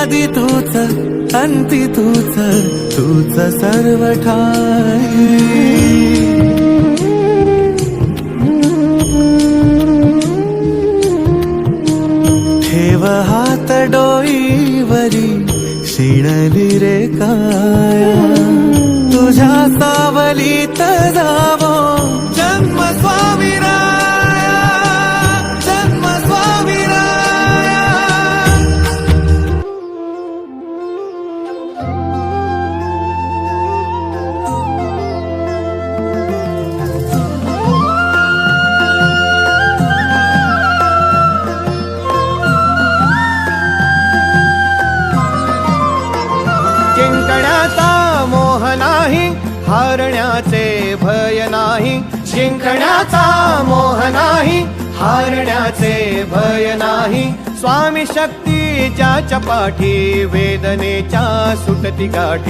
आदि तूच अंती तूच तूच सर्व ठाई ठेव हात डोईवरी शिणली रे काया तुझ्या सावलीत जावो जन्म स्वामीराया जन्म स्वामीराया जिंकण्याचा मोह नाही हारण्याचे भय नाही जिंकण्याचा मोह नाही हारण्याचे भय नाही स्वामी शक्ती ज्याच्या पाठी वेदनेच्या सुटती गाठी